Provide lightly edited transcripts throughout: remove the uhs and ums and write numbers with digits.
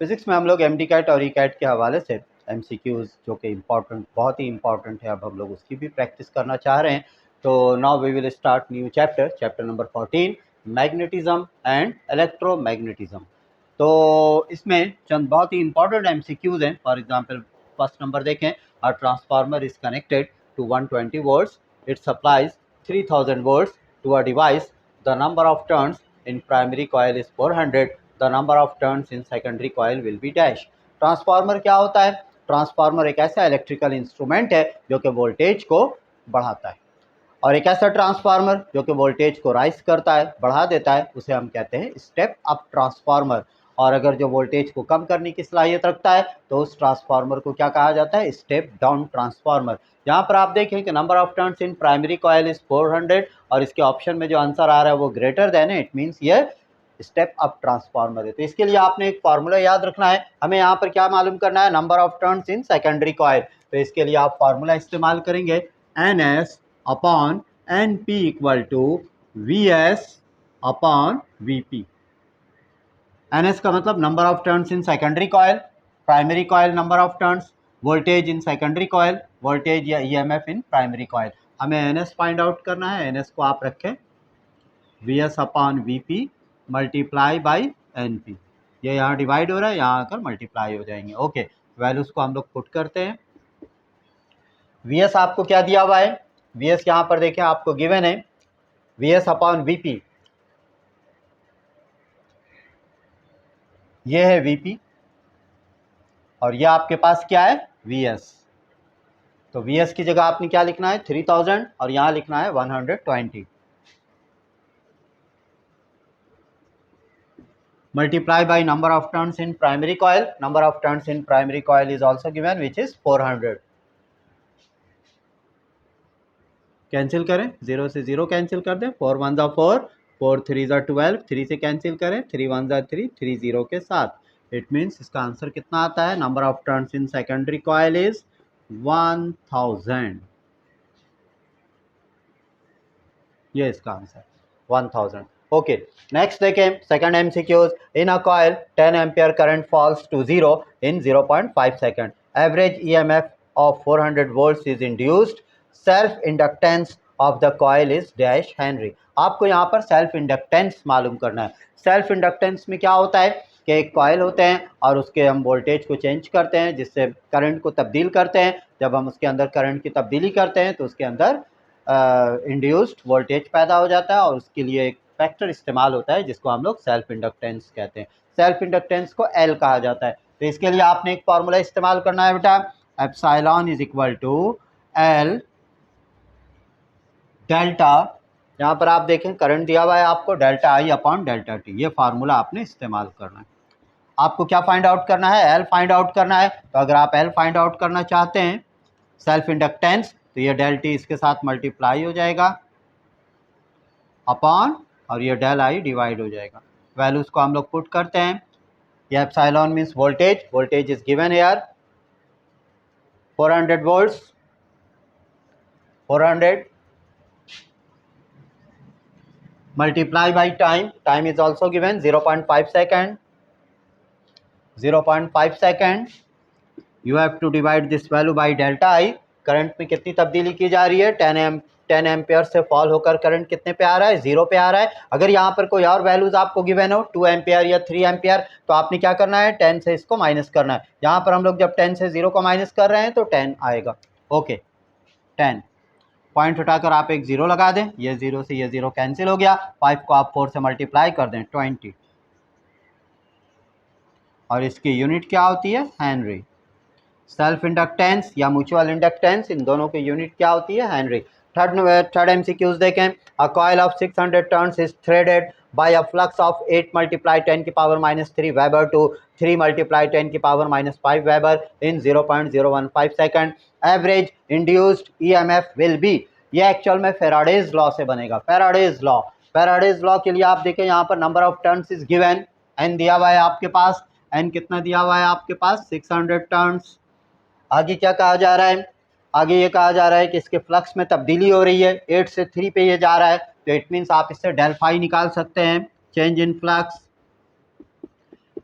Physics में हम लोग एमडी कैट और ई कैट के हवाले से एमसीक्यूज जो कि इम्पॉर्टेंट, बहुत ही इम्पॉर्टेंट है, अब हम लोग उसकी भी प्रैक्टिस करना चाह रहे हैं। तो now we will start new chapter number 14, magnetism and electromagnetism. तो इसमें चंद बहुत ही इंपॉर्टेंट एमसीक्यूज हैं। फॉर एग्जांपल फर्स्ट नंबर देखें, a transformer is connected to 120 volts, it supplies 3000 volts to a device, the number of turns in primary coil is 400, the number of turns in secondary coil will be dash. Transformer क्या होता है? Transformer एक ऐसा electrical instrument है जो कि voltage को बढ़ाता है, और एक ऐसा ट्रांसफार्मर जो कि वोल्टेज को राइज करता है, बढ़ा देता है, उसे हम कहते हैं स्टेप अप ट्रांसफार्मर। और अगर जो वोल्टेज को कम करने की सलाहियत रखता है तो उस ट्रांसफार्मर को क्या कहा जाता है? Step down transformer. यहाँ पर आप देखें कि number of turns in primary coil is 400, और इसके ऑप्शन में जो आंसर आ रहा है वो ग्रेटर देन है, इट मीन्स ये स्टेप अप ट्रांसफार्मर है। तो इसके लिए आपने एक फार्मूला याद रखना है। हमें यहाँ पर क्या मालूम करना है? Number of turns in secondary coil. तो इसके लिए आप फार्मूला इस्तेमाल करेंगे NS upon NP equal to VS upon VP। NS का मतलब number of turns in secondary coil, primary coil number of turns, voltage in secondary coil, voltage या EMF in primary coil. हमें NS फाइंड आउट करना है। NS को आप रखें VS upon VP multiply by NP। ये यहाँ डिवाइड हो रहा है, यहाँ आकर मल्टीप्लाई हो जाएंगे। ओके, वैल्यूज को हम लोग पुट करते हैं। VS आपको क्या दिया हुआ है? VS यहाँ पर देखें आपको गिवन है VS अपॉन VP, ये है VP, और ये आपके पास क्या है? VS। तो VS की जगह आपने क्या लिखना है? 3000, और यहाँ लिखना है 120 multiply by number of turns in primary coil. Number of turns in primary coil is also given, which is 400. Cancel करें, 0 से 0 कैंसिल कर दें, 4 1 जा 4, 4 3 जा 12, 3 से कैंसिल करें, 3 1 जा 3, 3 0 के साथ। इट मीन्स इसका आंसर कितना आता है? Number of turns in secondary coil is 1000। ये इसका आंसर 1000। ओके, नेक्स्ट देखें second MCQs. In a coil 10 ampere current falls to 0 in 0.5 second, average EMF of 400 volts is induced, self inductance of the coil is dash henry. आपको यहाँ पर self inductance मालूम करना है। Self inductance में क्या होता है कि एक कॉइल होते हैं और उसके हम वोल्टेज को चेंज करते हैं, जिससे करंट को तब्दील करते हैं। जब हम उसके अंदर करंट की तब्दीली करते हैं तो उसके अंदर इंड्यूस्ड वोल्टेज पैदा हो जाता है, और उसके लिए एक फैक्टर इस्तेमाल होता है जिसको हम लोग सेल्फ इंडक्टेंस कहते हैं। सेल्फ इंडक्टेंस को L कहा जाता है। तो इसके लिए आपने एक फार्मूला इस्तेमाल करना है बेटा, epsilon is equal to L delta. यहाँ पर आप देखें करंट दिया हुआ है आपको, delta I upon delta T। ये फार्मूला आपने इस्तेमाल करना है। आपको क्या फाइंड आउट करना है? L फाइंड आउट करना है। तो अगर आप L फाइंड आउट करना चाहते हैं सेल्फ इंडक्टेंस, तो ये डेल T इसके साथ मल्टीप्लाई हो जाएगा अपॉन, और ये डेल I डिवाइड हो जाएगा। वैल्यूज को हम लोग पुट करते हैं। ये epsilon means voltage, voltage is given here 400 volts, 400 multiply by time, time is also given 0.5 second, 0.5 second, you have to divide this value by delta I। Current में कितनी तब्दीली की जा रही है? 10 एम्पियर से फॉल होकर करंट कितने पे आ रहा है? 0 पे आ रहा है। अगर यहाँ पर कोई और वैल्यूज आपको गिवन हो 2 एम्पियर या 3 एम्पियर, तो आपने क्या करना है? 10 से इसको माइनस करना है। यहाँ पर हम लोग जब 10 से 0 को माइनस कर रहे हैं तो 10 आएगा। ओके, 10 पॉइंट हटाकर आप एक 0 लगा दें, ये 0 से ये 0 कैंसिल हो गया। 5 को आप 4 से मल्टीप्लाई कर दें 20, और इसकी यूनिट क्या होती है? हेनरी। सेल्फ इंडक्टेंस या म्यूचुअल इंडक्टेंस, इन दोनों की यूनिट क्या होती है? हेनरी। थर्ड एमसीक्यूज देखें। A coil of 600 turns is threaded by a flux of 8 multiply 10 की पावर -3 वेबर टू 3 मल्टीप्लाई 10 की power -5 weber in 0.015 second, average induced EMF will be. ये एक्चुअल में फेराडेज लॉ से बनेगा। फेराडेज लॉ, फेराडेज लॉ के लिए आप देखें यहाँ पर number of turns is given, N दिया हुआ है आपके पास। N कितना दिया हुआ है आपके पास? 600 टर्न्स। आगे क्या कहा जा रहा है? आगे ये कहा जा रहा है कि इसके फ्लक्स में तब्दीली हो रही है, 8 से 3 पे ये जा रहा है। तो इट मीन्स आप इससे डेल फाई निकाल सकते हैं, चेंज इन फ्लक्स।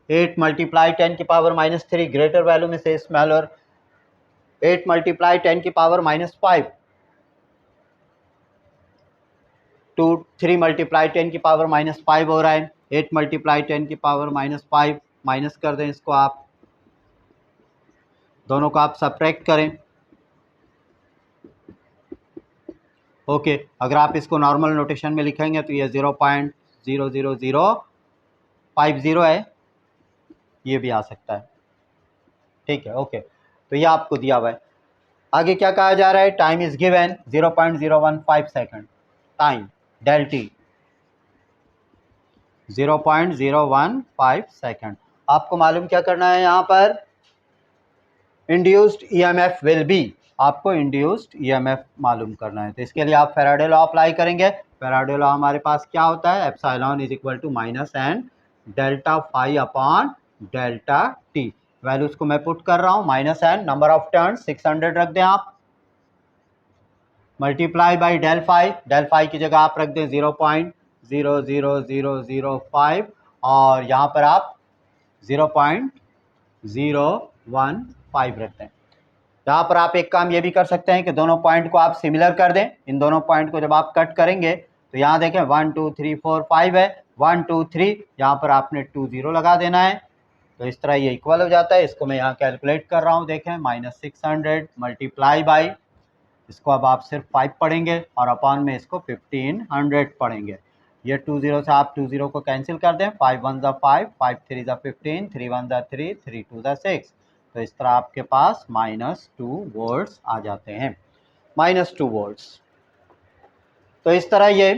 8 मल्टीप्लाई 10 की पावर -3 ग्रेटर वैल्यू में से स्मॉलर, 8 मल्टीप्लाई 10 की पावर -5 टू 3 मल्टीप्लाई 10 की पावर -5 हो रहा है। 8 मल्टीप्लाई 10 की पावर -5 माइनस कर दें इसको, आप दोनों को आप सब्ट्रैक्ट करें। ओके, अगर आप इसको नॉर्मल नोटेशन में लिखेंगे तो ये 0.00050 है, ये भी आ सकता है। ठीक है, ओके, तो ये आपको दिया हुआ है। आगे क्या कहा जा रहा है, time is given 0.015 second, time del T 0.015 second. आपको मालूम क्या करना है, यहाँ पर इंड्यूस्ड ईएमएफ विल बी, आपको इंड्यूस्ड ईएमएफ मालूम करना है। तो इसके लिए आप फैराडे लॉ अप्लाई करेंगे। फैराडे लॉ हमारे पास क्या होता है, epsilon is equal to minus N delta phi upon delta T. Values को मैं पुट कर रहा हूँ, minus N number of turn 600 रख दें आप, मल्टीप्लाई बाई डेल फाई की जगह आप रख दें 0.00005 और यहाँ पर आप 0.015 रखते हैं। यहाँ पर आप एक काम ये भी कर सकते हैं कि दोनों पॉइंट को आप सिमिलर कर दें। इन दोनों पॉइंट को जब आप कट करेंगे तो यहाँ देखें 1 2 3 4 5 है, 1 2 3 यहाँ पर आपने 2 0 लगा देना है, तो इस तरह ये इक्वल हो जाता है। इसको मैं यहाँ कैलकुलेट कर रहा हूँ, देखें -600 मल्टीप्लाई बाई, इसको अब आप सिर्फ 5 पढ़ेंगे और अपॉन में इसको 1500 पढ़ेंगे। ये 2 0 से आप 2 0 को कैंसिल कर दें, 5 1 ज़ा 5, 5 3 ज़ा 15, 3 1 ज़ा 3, 3 2 ज़ा 6, तो इस तरह आपके पास -2 वोल्ट्स आ जाते हैं, -2 वोल्ट्स। तो इस तरह ये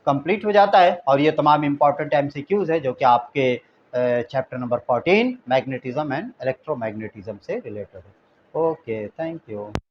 कंप्लीट हो जाता है और ये तमाम इम्पॉर्टेंट MCQs है जो कि आपके chapter number 14 magnetism and electromagnetism से रिलेटेड है। Okay, thank you.